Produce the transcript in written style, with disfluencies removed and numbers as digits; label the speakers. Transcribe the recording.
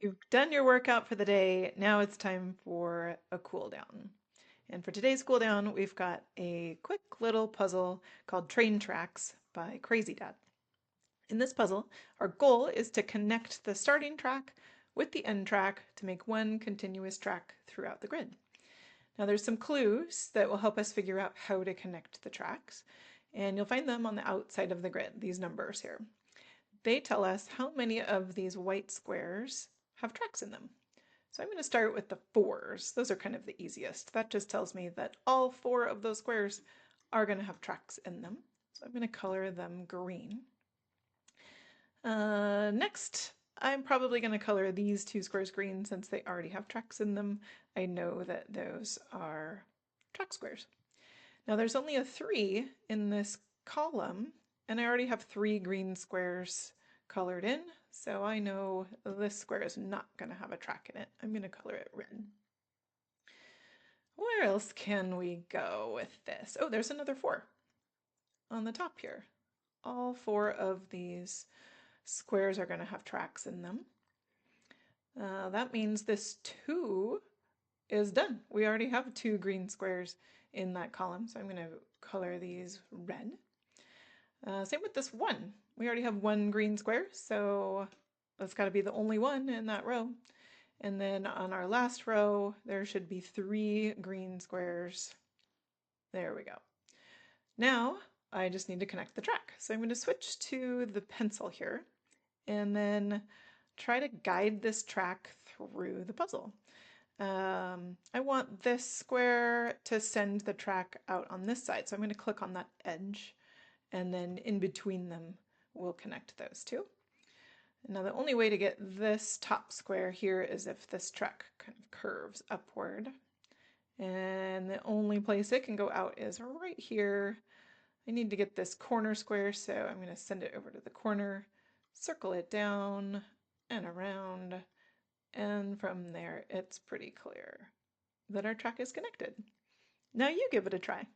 Speaker 1: You've done your workout for the day. Now it's time for a cool down. And for today's cool down, we've got a quick little puzzle called Train Tracks by Krazydad. In this puzzle, our goal is to connect the starting track with the end track to make one continuous track throughout the grid. Now there's some clues that will help us figure out how to connect the tracks, and you'll find them on the outside of the grid, these numbers here. They tell us how many of these white squares have tracks in them. So I'm going to start with the fours. Those are kind of the easiest. That just tells me that all four of those squares are going to have tracks in them. So I'm going to color them green. Next, I'm probably going to color these two squares green since they already have tracks in them. I know that those are track squares. Now there's only a 3 in this column, and I already have 3 green squares colored in, so I know this square is not going to have a track in it. I'm going to color it red. Where else can we go with this? Oh, there's another 4 on the top here. All 4 of these squares are going to have tracks in them. That means this 2 is done. We already have 2 green squares in that column, so I'm going to color these red. Same with this 1. We already have 1 green square, so that's got to be the only one in that row. And then on our last row, there should be 3 green squares. There we go. Now I just need to connect the track. So I'm going to switch to the pencil here and then try to guide this track through the puzzle. I want this square to send the track out on this side, so I'm going to click on that edge, and then in between them we'll connect those two. Now the only way to get this top square here is if this track kind of curves upward, and the only place it can go out is right here. I need to get this corner square, so I'm going to send it over to the corner, circle it down and around, and from there it's pretty clear that our track is connected. Now you give it a try.